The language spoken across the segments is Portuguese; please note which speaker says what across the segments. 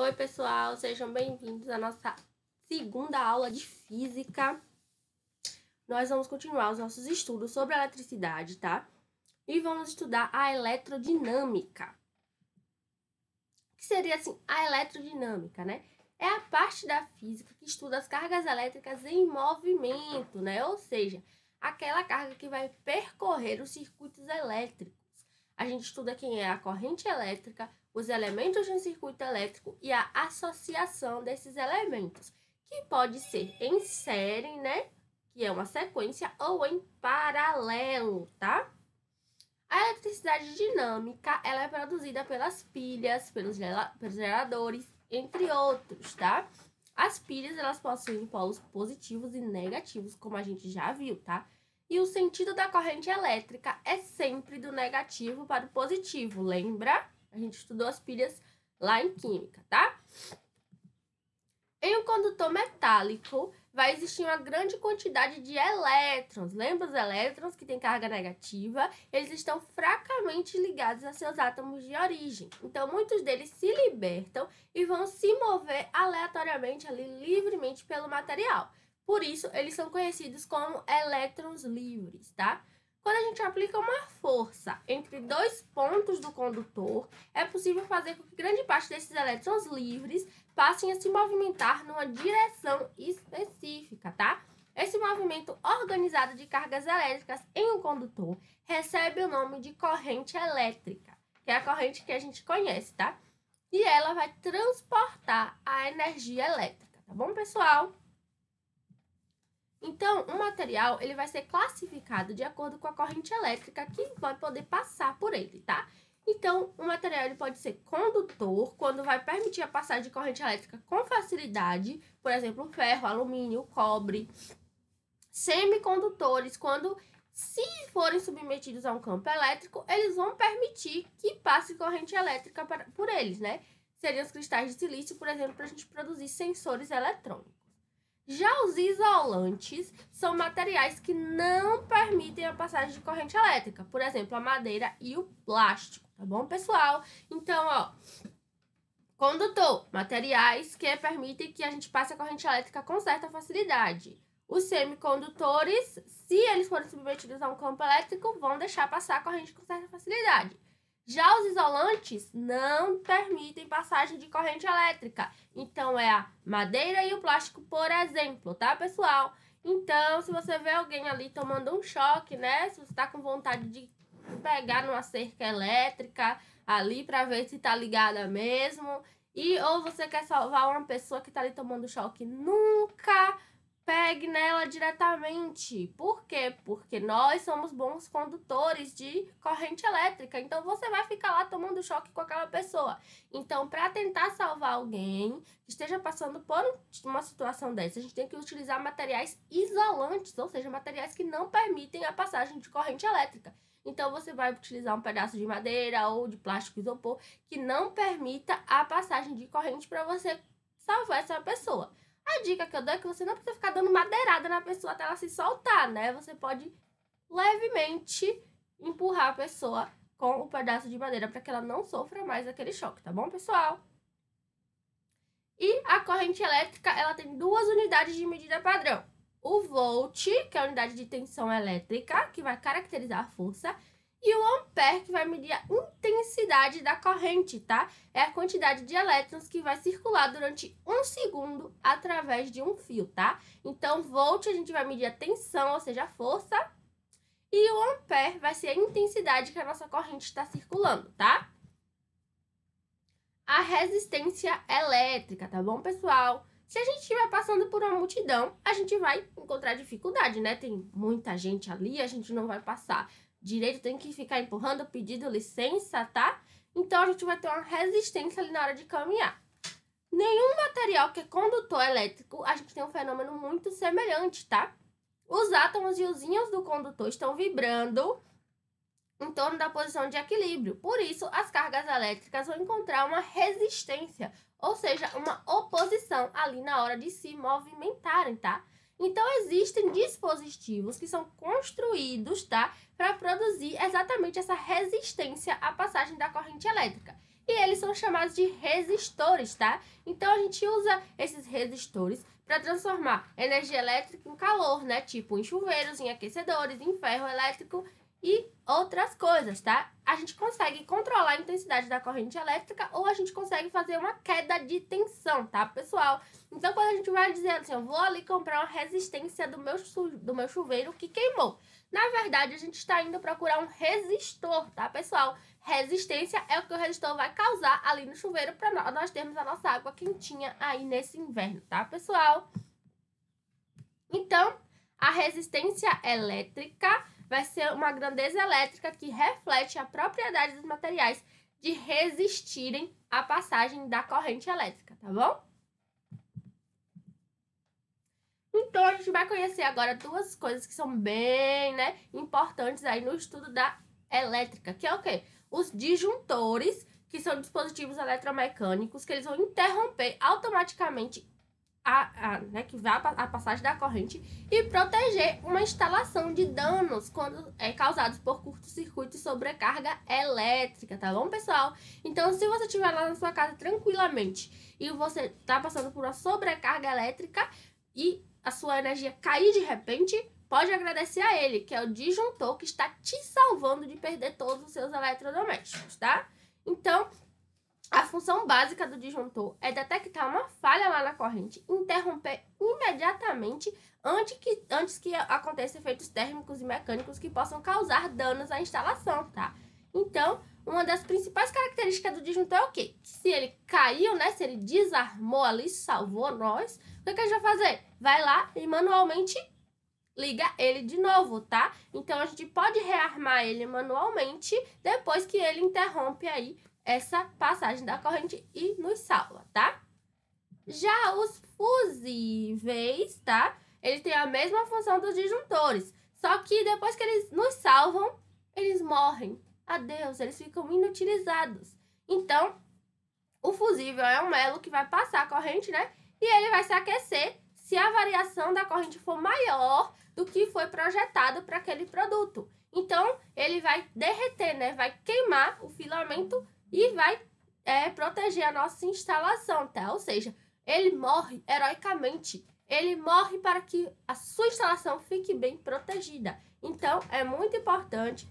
Speaker 1: Oi, pessoal, sejam bem-vindos à nossa segunda aula de física. Nós vamos continuar os nossos estudos sobre a eletricidade, tá? E vamos estudar a eletrodinâmica. O que seria, assim, a eletrodinâmica, né? É a parte da física que estuda as cargas elétricas em movimento, né? Ou seja, aquela carga que vai percorrer os circuitos elétricos. A gente estuda quem é a corrente elétrica, os elementos de um circuito elétrico e a associação desses elementos, que pode ser em série, né? Que é uma sequência, ou em paralelo, tá? A eletricidade dinâmica, ela é produzida pelas pilhas, pelos geradores, entre outros, tá? As pilhas, elas possuem polos positivos e negativos, como a gente já viu, tá? E o sentido da corrente elétrica é sempre do negativo para o positivo, lembra? A gente estudou as pilhas lá em química, tá? Em um condutor metálico, vai existir uma grande quantidade de elétrons. Lembra os elétrons que têm carga negativa? Eles estão fracamente ligados a seus átomos de origem. Então, muitos deles se libertam e vão se mover aleatoriamente, ali, livremente pelo material. Por isso, eles são conhecidos como elétrons livres, tá? Quando a gente aplica uma força entre dois pontos do condutor, é possível fazer com que grande parte desses elétrons livres passem a se movimentar numa direção específica, tá? Esse movimento organizado de cargas elétricas em um condutor recebe o nome de corrente elétrica, que é a corrente que a gente conhece, tá? E ela vai transportar a energia elétrica, tá bom, pessoal? Então, o material ele vai ser classificado de acordo com a corrente elétrica que vai poder passar por ele, tá? Então, o material ele pode ser condutor, quando vai permitir a passagem de corrente elétrica com facilidade, por exemplo, ferro, alumínio, cobre. Semicondutores, quando, se forem submetidos a um campo elétrico, eles vão permitir que passe corrente elétrica por eles, né? Seriam os cristais de silício, por exemplo, para a gente produzir sensores eletrônicos. Já os isolantes são materiais que não permitem a passagem de corrente elétrica, por exemplo, a madeira e o plástico, tá bom, pessoal? Então, ó, condutor, materiais que permitem que a gente passe a corrente elétrica com certa facilidade. Os semicondutores, se eles forem submetidos a um campo elétrico, vão deixar passar a corrente com certa facilidade. Já os isolantes não permitem passagem de corrente elétrica. Então, é a madeira e o plástico, por exemplo, tá, pessoal? Então, se você vê alguém ali tomando um choque, né? Se você tá com vontade de pegar numa cerca elétrica ali para ver se tá ligada mesmo, ou você quer salvar uma pessoa que tá ali tomando choque, nunca pegue nela diretamente. Por quê? Porque nós somos bons condutores de corrente elétrica. Então, você vai ficar lá tomando choque com aquela pessoa. Então, para tentar salvar alguém que esteja passando por uma situação dessa, a gente tem que utilizar materiais isolantes, ou seja, materiais que não permitem a passagem de corrente elétrica. Então, você vai utilizar um pedaço de madeira ou de plástico isopor que não permita a passagem de corrente para você salvar essa pessoa. A dica que eu dou é que você não precisa ficar dando madeirada na pessoa até ela se soltar, né? Você pode levemente empurrar a pessoa com o pedaço de madeira para que ela não sofra mais aquele choque, tá bom, pessoal? E a corrente elétrica, ela tem duas unidades de medida padrão. O volt, que é a unidade de tensão elétrica, que vai caracterizar a força, e o ampere, que vai medir a intensidade da corrente, tá? É a quantidade de elétrons que vai circular durante 1 segundo através de um fio, tá? Então, volt a gente vai medir a tensão, ou seja, a força, e o ampere vai ser a intensidade que a nossa corrente está circulando, tá? A resistência elétrica, tá bom, pessoal? Se a gente estiver passando por uma multidão, a gente vai encontrar dificuldade, né? Tem muita gente ali, a gente não vai passar direito, tem que ficar empurrando, pedindo licença, tá? Então, a gente vai ter uma resistência ali na hora de caminhar. Nenhum material que é condutor elétrico, a gente tem um fenômeno muito semelhante, tá? Os átomos e os íons do condutor estão vibrando em torno da posição de equilíbrio. Por isso, as cargas elétricas vão encontrar uma resistência, ou seja, uma oposição ali na hora de se movimentarem, tá? Então, existem dispositivos que são construídos, tá? Para produzir exatamente essa resistência à passagem da corrente elétrica. E eles são chamados de resistores, tá? Então, a gente usa esses resistores para transformar energia elétrica em calor, né? Tipo em chuveiros, em aquecedores, em ferro elétrico e outras coisas, tá? A gente consegue controlar a intensidade da corrente elétrica ou a gente consegue fazer uma queda de tensão, tá, pessoal? Então, quando a gente vai dizer assim, eu vou ali comprar uma resistência do meu chuveiro que queimou. Na verdade, a gente está indo procurar um resistor, tá, pessoal? Resistência é o que o resistor vai causar ali no chuveiro para nós termos a nossa água quentinha aí nesse inverno, tá, pessoal? Então, a resistência elétrica vai ser uma grandeza elétrica que reflete a propriedade dos materiais de resistirem à passagem da corrente elétrica, tá bom? Então, a gente vai conhecer agora duas coisas que são bem, né, importantes aí no estudo da elétrica, que é o quê? Os disjuntores, que são dispositivos eletromecânicos, que eles vão interromper automaticamente que vai a passagem da corrente e proteger uma instalação de danos quando causados por curto-circuito e sobrecarga elétrica, tá bom, pessoal? Então, se você estiver lá na sua casa tranquilamente e você está passando por uma sobrecarga elétrica e a sua energia cair de repente, pode agradecer a ele, que é o disjuntor que está te salvando de perder todos os seus eletrodomésticos, tá? Então, a função básica do disjuntor é detectar uma falha lá na corrente, interromper imediatamente antes que aconteça efeitos térmicos e mecânicos que possam causar danos à instalação, tá? Então, uma das principais características do disjuntor é o quê? Que se ele caiu, né? Se ele desarmou ali, salvou nós, o que a gente vai fazer? Vai lá e manualmente liga ele de novo, tá? Então, a gente pode rearmar ele manualmente depois que ele interrompe aí essa passagem da corrente e nos salva, tá? Já os fusíveis, tá? Eles têm a mesma função dos disjuntores, só que depois que eles nos salvam, eles morrem. Adeus, eles ficam inutilizados. Então, o fusível é um elo que vai passar a corrente, né? E ele vai se aquecer se a variação da corrente for maior do que foi projetado para aquele produto. Então, ele vai derreter, né? Vai queimar o filamento e vai proteger a nossa instalação, tá? Ou seja, ele morre heroicamente. Ele morre para que a sua instalação fique bem protegida. Então, é muito importante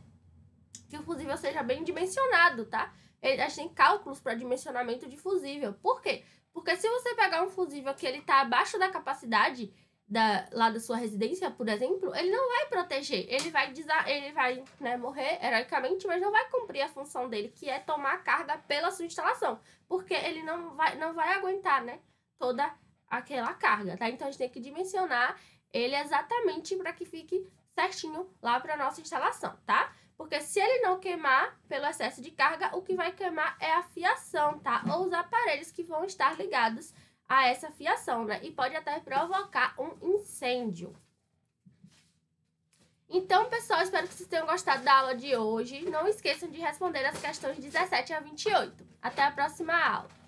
Speaker 1: que o fusível seja bem dimensionado, tá? A gente tem cálculos para dimensionamento de fusível. Por quê? Porque se você pegar um fusível que ele está abaixo da capacidade lá da sua residência, por exemplo, ele não vai proteger. Ele vai né, morrer heroicamente, mas não vai cumprir a função dele, que é tomar carga pela sua instalação. Porque ele não vai aguentar, né, toda aquela carga, tá? Então, a gente tem que dimensionar ele exatamente para que fique certinho lá para nossa instalação, tá? Porque se ele não queimar pelo excesso de carga, o que vai queimar é a fiação, tá? Ou os aparelhos que vão estar ligados a essa fiação, né? E pode até provocar um incêndio. Então, pessoal, espero que vocês tenham gostado da aula de hoje. Não esqueçam de responder as questões 17 a 28. Até a próxima aula.